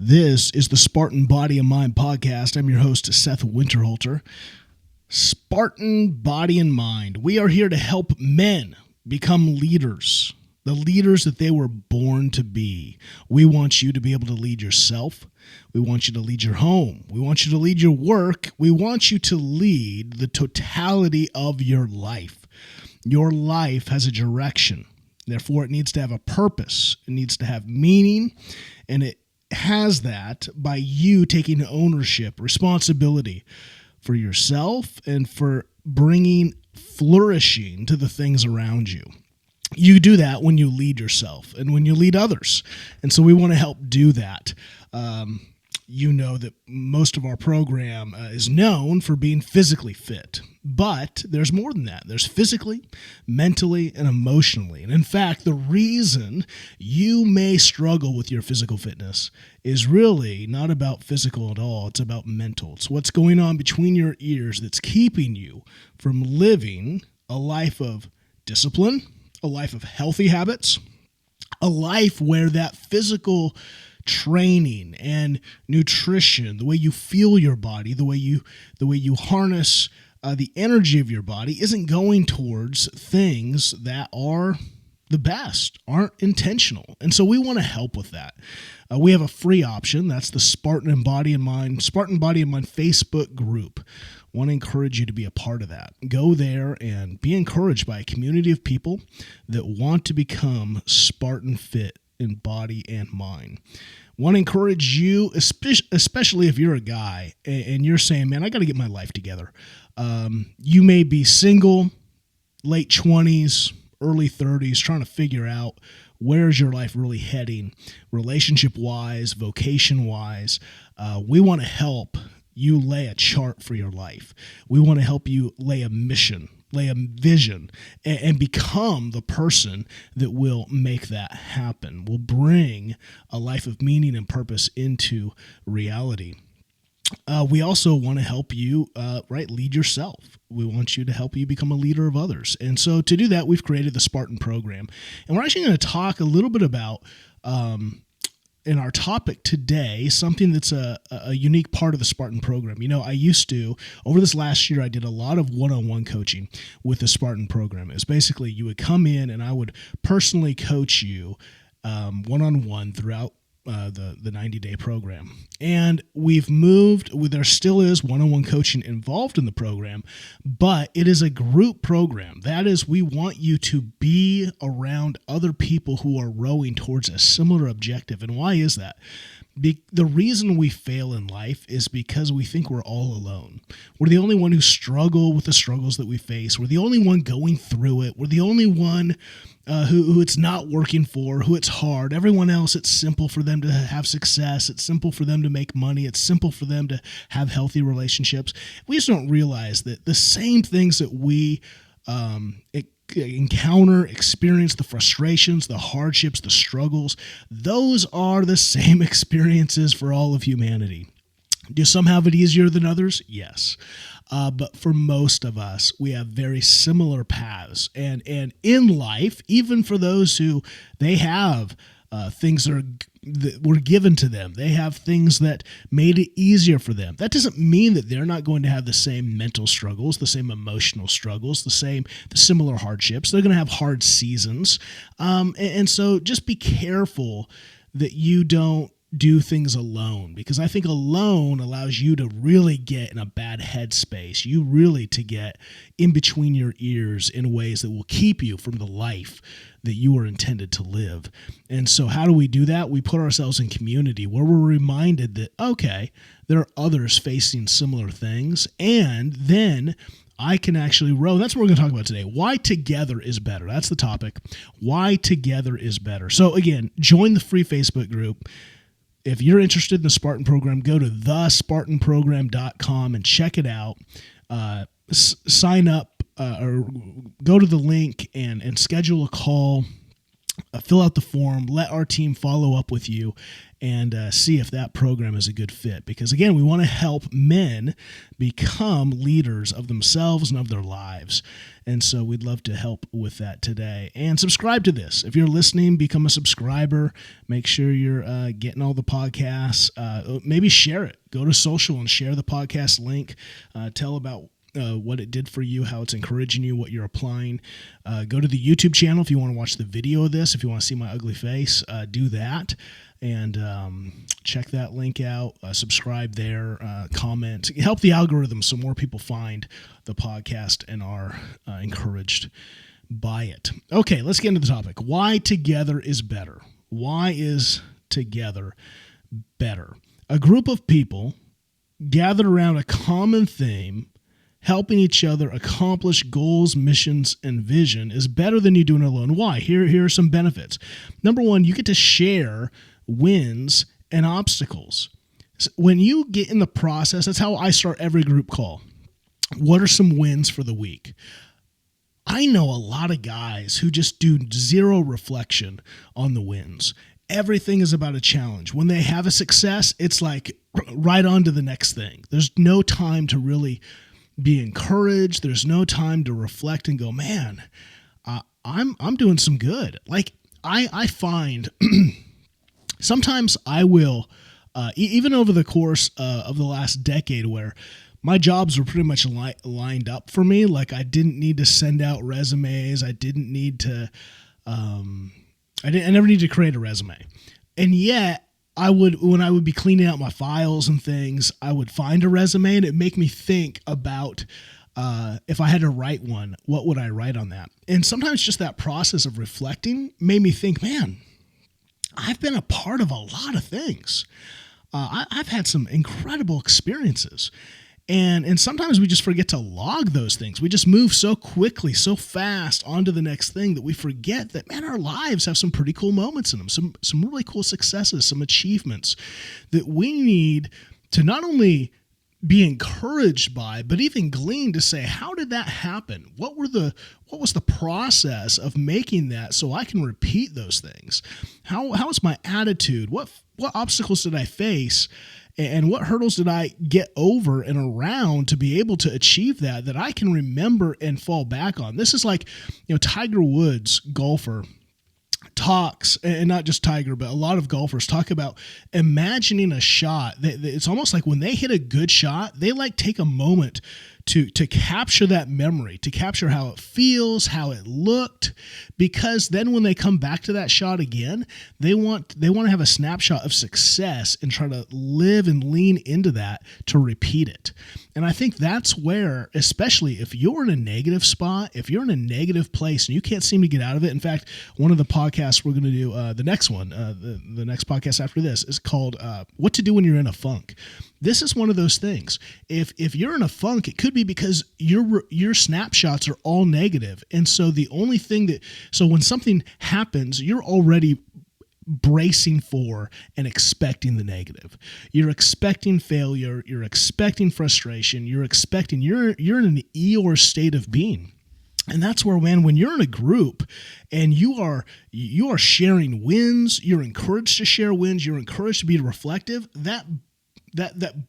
This is the Spartan Body Mind Podcast. I'm your host, Seth Winterhalter. Spartan Body and Mind. We are here to help men become leaders, the leaders that they were born to be. We want you to be able to lead yourself. We want you to lead your home. We want you to lead your work. We want you to lead the totality of your life. Your life has a direction. Therefore, it needs to have a purpose. It needs to have meaning, and it has that by you taking ownership, responsibility for yourself and for bringing flourishing to the things around you. You do that when you lead yourself and when you lead others. And so we want to help do that. You know that most of our program is known for being physically fit, but there's more than that. There's physically, mentally, and emotionally. And in fact, the reason you may struggle with your physical fitness is really not about physical at all. It's about mental. It's what's going on between your ears that's keeping you from living a life of discipline, a life of healthy habits, a life where that physical training and nutrition, the way you feel your body, the way you harness the energy of your body isn't going towards things that are the best, aren't intentional. And so we want to help with that. We have a free option. That's the Spartan Body and Mind Facebook group. Want to encourage you to be a part of that. Go there and be encouraged by a community of people that want to become Spartan fit in body and mind. Want to encourage you, especially if you're a guy and you're saying, man, I got to get my life together. You may be single, late 20s, early 30s, trying to figure out where's your life really heading, relationship-wise, vocation-wise. We want to help you lay a chart for your life. We want to help you lay a mission, lay a vision, and become the person that will make that happen, will bring a life of meaning and purpose into reality. We also want to help you, lead yourself. We want you to help you become a leader of others. And so to do that, we've created the Spartan program. And we're actually going to talk a little bit about, in our topic today, something that's a unique part of the Spartan program. You know, over this last year, I did a lot of one-on-one coaching with the Spartan program. It was basically you would come in and I would personally coach you one-on-one throughout the 90-day program. And we've moved, there still is one-on-one coaching involved in the program, but it is a group program. That is, we want you to be around other people who are rowing towards a similar objective. And why is that? The reason we fail in life is because we think we're all alone. We're the only one who struggle with the struggles that we face. We're the only one going through it. We're the only one who it's not working for, who it's hard. Everyone else, it's simple for them to have success. It's simple for them to make money. It's simple for them to have healthy relationships. We just don't realize that the same things that we encounter, experience, the frustrations, the hardships, the struggles, those are the same experiences for all of humanity. Do some have it easier than others? Yes. But for most of us, we have very similar paths. And in life, even for those who they have things that were given to them, they have things that made it easier for them. That doesn't mean that they're not going to have the same mental struggles, the same emotional struggles, the similar hardships. They're going to have hard seasons. And so just be careful that you don't do things alone, because I think alone allows you to really get in a bad headspace. You really to get in between your ears in ways that will keep you from the life that you are intended to live. And so how do we do that? We put ourselves in community where we're reminded that, okay, there are others facing similar things, and then I can actually row. That's what we're going to talk about today. Why together is better. That's the topic. Why together is better. So again, join the free Facebook group. If you're interested in the Spartan program, go to thespartanprogram.com and check it out. Sign up or go to the link and schedule a call. fill out the form, let our team follow up with you, and see if that program is a good fit. Because again, we want to help men become leaders of themselves and of their lives. And so we'd love to help with that today. And subscribe to this. If you're listening, become a subscriber. Make sure you're getting all the podcasts. Maybe share it. Go to social and share the podcast link. Tell about what it did for you, how it's encouraging you, what you're applying. Go to the YouTube channel if you want to watch the video of this. If you want to see my ugly face, do that. And check that link out. Subscribe there. Comment. Help the algorithm so more people find the podcast and are encouraged by it. Okay, let's get into the topic. Why together is better. Why is together better? A group of people gathered around a common theme, helping each other accomplish goals, missions, and vision is better than you doing it alone. Why? Here are some benefits. Number one, you get to share wins and obstacles. So when you get in the process, that's how I start every group call. What are some wins for the week? I know a lot of guys who just do zero reflection on the wins. Everything is about a challenge. When they have a success, it's like right on to the next thing. There's no time to really be encouraged. There's no time to reflect and go, man, I'm doing some good. Like I find sometimes I will, even over the course of the last decade, where my jobs were pretty much lined up for me. Like I didn't need to send out resumes. I didn't need to, I never needed to create a resume. And yet when I would be cleaning out my files and things, I would find a resume and it'd make me think about if I had to write one, what would I write on that? And sometimes just that process of reflecting made me think, man, I've been a part of a lot of things. I've had some incredible experiences. And sometimes we just forget to log those things. We just move so quickly, so fast onto the next thing that we forget that, man, our lives have some pretty cool moments in them, some really cool successes, some achievements that we need to not only be encouraged by, but even glean to say, how did that happen? What was the process of making that so I can repeat those things? How was my attitude? What obstacles did I face? And what hurdles did I get over and around to be able to achieve that I can remember and fall back on? This is like, Tiger Woods, golfer, talks, and not just Tiger, but a lot of golfers talk about imagining a shot. It's almost like when they hit a good shot, they like take a moment to capture that memory, to capture how it feels, how it looked, because then when they come back to that shot again, they want to have a snapshot of success and try to live and lean into that to repeat it. And I think that's where, especially if you're in a negative spot, if you're in a negative place and you can't seem to get out of it. In fact, one of the podcasts we're going to do, the next one, the next podcast after this is called What to Do When You're in a Funk. This is one of those things. If you're in a funk, it could be because your snapshots are all negative. And so the only thing so when something happens, you're already bracing for and expecting the negative. You're expecting failure. You're expecting frustration. You're in an Eeyore state of being. And that's where, man, when you're in a group and you are sharing wins, you're encouraged to share wins, you're encouraged to be reflective, that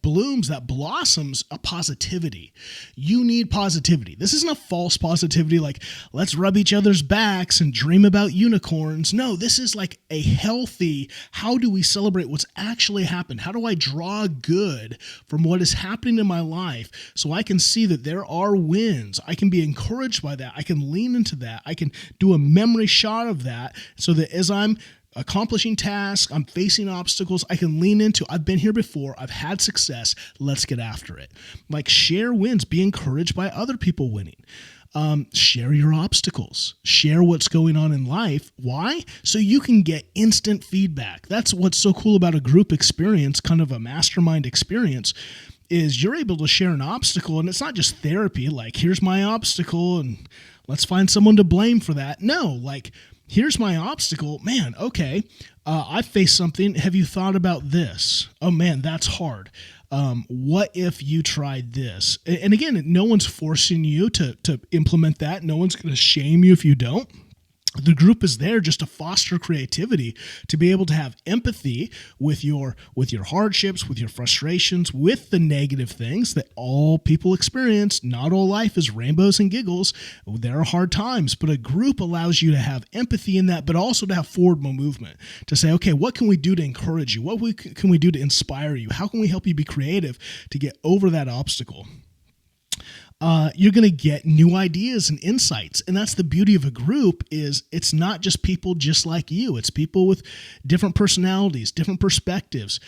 blooms, that blossoms a positivity. You need positivity. This isn't a false positivity like let's rub each other's backs and dream about unicorns. No, this is like a healthy, how do we celebrate what's actually happened? How do I draw good from what is happening in my life so I can see that there are wins? I can be encouraged by that. I can lean into that. I can do a memory shot of that so that as I'm accomplishing tasks, I'm facing obstacles, I can lean into, I've been here before, I've had success, let's get after it. Like share wins, be encouraged by other people winning. Share your obstacles, share what's going on in life. Why? So you can get instant feedback. That's what's so cool about a group experience, kind of a mastermind experience, is you're able to share an obstacle, and it's not just therapy, like here's my obstacle and let's find someone to blame for that. No, like here's my obstacle. Man, okay, I faced something. Have you thought about this? Oh, man, that's hard. What if you tried this? And again, no one's forcing you to implement that. No one's going to shame you if you don't. The group is there just to foster creativity, to be able to have empathy with your hardships, with your frustrations, with the negative things that all people experience. Not all life is rainbows and giggles. There are hard times, but a group allows you to have empathy in that, but also to have forward movement, to say, okay, what can we do to encourage you? What can we do to inspire you? How can we help you be creative to get over that obstacle? You're going to get new ideas and insights. And that's the beauty of a group, is it's not just people just like you. It's people with different personalities, different perspectives,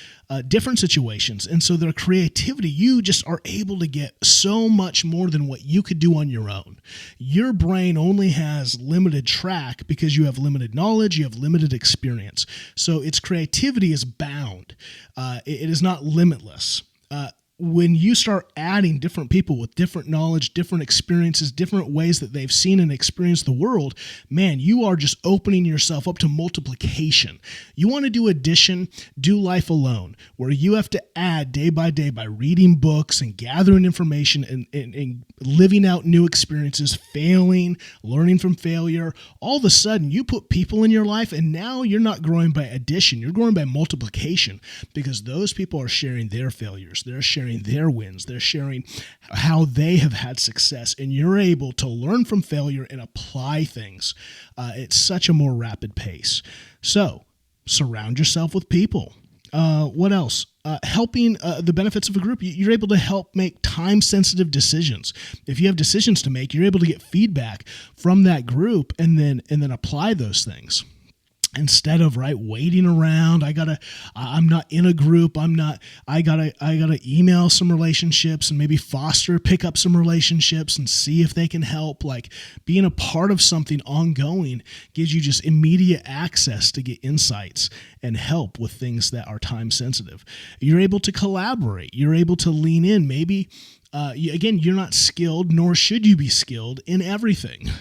different situations. And so their creativity, you just are able to get so much more than what you could do on your own. Your brain only has limited track because you have limited knowledge, you have limited experience. So its creativity is bound. It is not limitless. When you start adding different people with different knowledge, different experiences, different ways that they've seen and experienced the world, man, you are just opening yourself up to multiplication. You want to do addition, do life alone, where you have to add day by reading books and gathering information and living out new experiences, failing, learning from failure. All of a sudden, you put people in your life, and now you're not growing by addition, you're growing by multiplication, because those people are sharing their failures, they're sharing their wins, they're sharing how they have had success, and you're able to learn from failure and apply things at such a more rapid pace. So surround yourself with people. What else? Helping the benefits of a group. You're able to help make time-sensitive decisions. If you have decisions to make, you're able to get feedback from that group and then apply those things. Instead of waiting around, I'm not in a group. I gotta email some relationships and maybe pick up some relationships and see if they can help. Like, being a part of something ongoing gives you just immediate access to get insights and help with things that are time sensitive. You're able to collaborate. You're able to lean in. Maybe you're not skilled, nor should you be skilled in everything.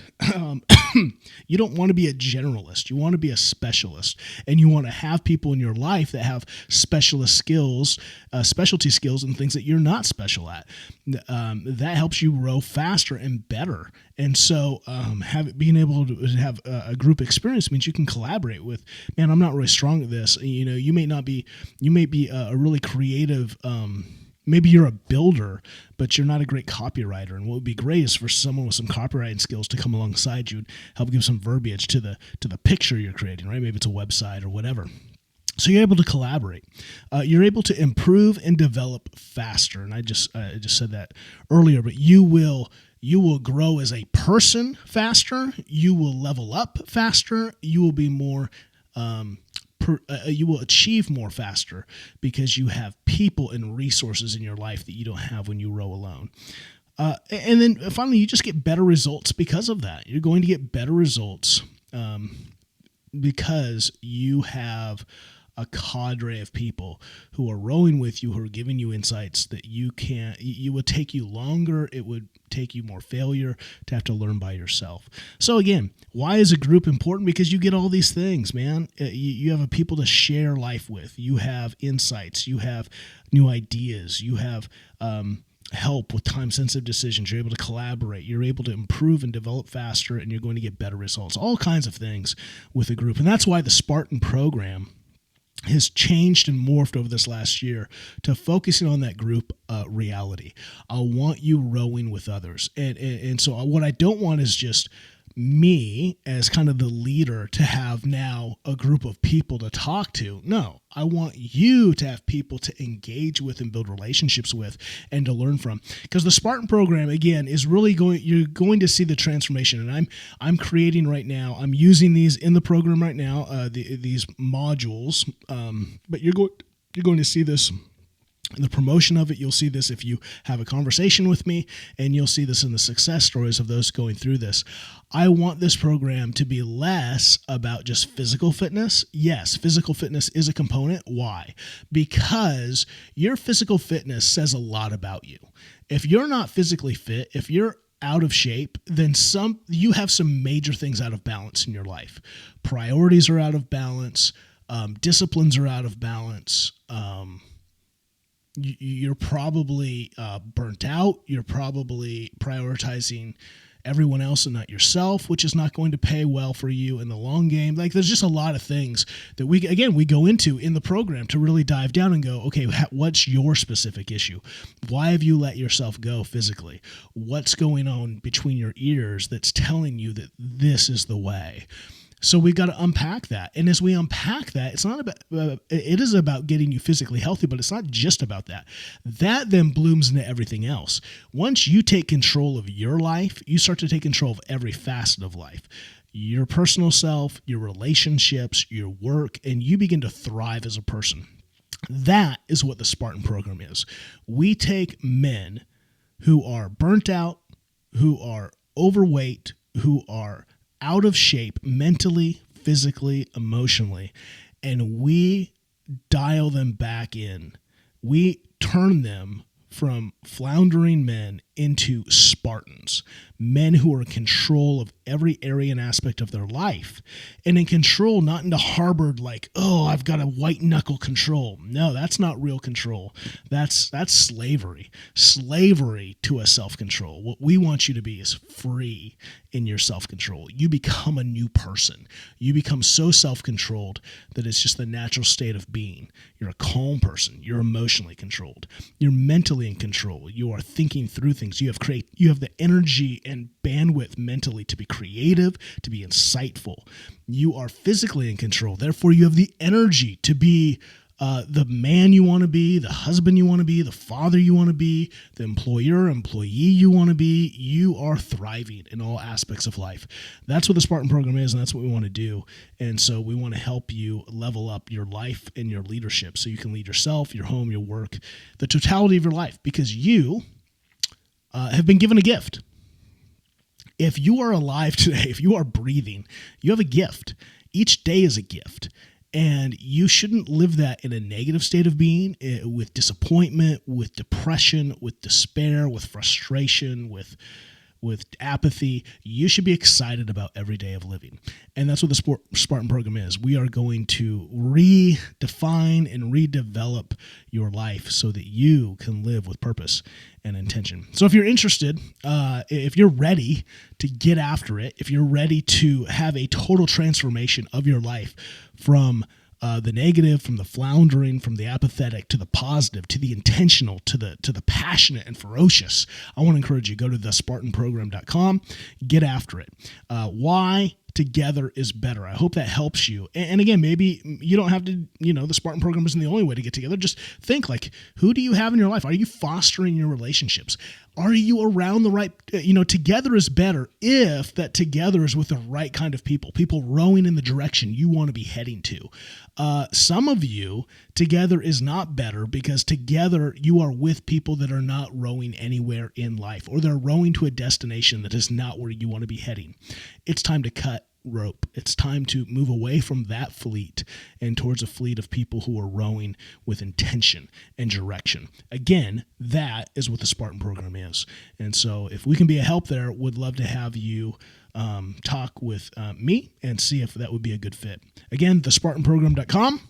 You don't want to be a generalist. You want to be a specialist, and you want to have people in your life that have specialty skills and things that you're not special at. That helps you grow faster and better. And so being able to have a group experience means you can collaborate with, man, I'm not really strong at this. You may be a really creative, maybe you're a builder, but you're not a great copywriter. And what would be great is for someone with some copywriting skills to come alongside you and help give some verbiage to the picture you're creating, right? Maybe it's a website or whatever. So you're able to collaborate. You're able to improve and develop faster. And I just said that earlier, but you will grow as a person faster. You will level up faster. You will be more you will achieve more faster because you have people and resources in your life that you don't have when you row alone. And then finally, you just get better results because of that. You're going to get better results because you have a cadre of people who are rowing with you, who are giving you insights that it would take you longer. It would take you more failure to have to learn by yourself. So again, why is a group important? Because you get all these things, man. You have people to share life with. You have insights. You have new ideas. You have help with time-sensitive decisions. You're able to collaborate. You're able to improve and develop faster, and you're going to get better results. All kinds of things with a group. And that's why the Spartan program has changed and morphed over this last year to focusing on that group reality. I want you rowing with others. And so what I don't want is just me as kind of the leader to have now a group of people to talk to. No, I want you to have people to engage with and build relationships with and to learn from. Because the Spartan program, again, is really you're going to see the transformation. And I'm creating right now, I'm using these in the program right now, these modules, but you're going to see this in the promotion of it. You'll see this if you have a conversation with me, and you'll see this in the success stories of those going through this. I want this program to be less about just physical fitness. Yes, physical fitness is a component. Why? Because your physical fitness says a lot about you. If you're not physically fit, if you're out of shape, then you have some major things out of balance in your life. Priorities are out of balance. Disciplines are out of balance. You're probably burnt out. You're probably prioritizing everyone else and not yourself, which is not going to pay well for you in the long game. Like, there's just a lot of things that we go into in the program to really dive down and go, okay, what's your specific issue? Why have you let yourself go physically? What's going on between your ears that's telling you that this is the way? So we've got to unpack that. And as we unpack that, it's not about, it is about getting you physically healthy, but it's not just about that. That then blooms into everything else. Once you take control of your life, you start to take control of every facet of life. Your personal self, your relationships, your work, and you begin to thrive as a person. That is what the Spartan program is. We take men who are burnt out, who are overweight, who are out of shape mentally, physically, emotionally, and we dial them back in. We turn them from floundering men into Spartans, men who are in control of every area and aspect of their life, and in control, not into harbored like, oh, I've got a white knuckle control. No, that's not real control. That's slavery to a self-control. What we want you to be is free in your self-control. You become a new person. You become so self-controlled that it's just the natural state of being. You're a calm person. You're emotionally controlled. You're mentally in control. You are thinking through things. You have the energy and bandwidth mentally to be creative, to be insightful. You are physically in control. Therefore, you have the energy to be the man you want to be, the husband you want to be, the father you want to be, the employee you want to be. You are thriving in all aspects of life. That's what the Spartan program is, and that's what we want to do. And so we want to help you level up your life and your leadership so you can lead yourself, your home, your work, the totality of your life, because you have been given a gift. If you are alive today, if you are breathing, you have a gift. Each day is a gift. And you shouldn't live that in a negative state of being, with disappointment, with depression, with despair, with frustration, with apathy. You should be excited about every day of living. And that's what the Spartan program is. We are going to redefine and redevelop your life so that you can live with purpose and intention. So if you're interested, if you're ready to get after it, if you're ready to have a total transformation of your life from the negative, from the floundering, from the apathetic to the positive, to the intentional, to the passionate and ferocious, I want to encourage you, go to thespartanprogram.com, get after it. Why? Together is better. I hope that helps you. And again, maybe you don't have to, the Spartan program isn't the only way to get together. Just think, like, who do you have in your life? Are you fostering your relationships? Are you around the right, together is better if that together is with the right kind of people rowing in the direction you want to be heading to. Some of you, together is not better because together you are with people that are not rowing anywhere in life, or they're rowing to a destination that is not where you want to be heading. It's time to cut rope. It's time to move away from that fleet and towards a fleet of people who are rowing with intention and direction. Again, that is what the Spartan program is. And so if we can be a help there, would love to have you talk with me and see if that would be a good fit. Again, thespartanprogram.com,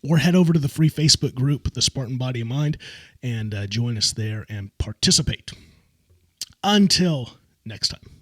or head over to the free Facebook group, the Spartan Body Mind, and join us there and participate. Until next time.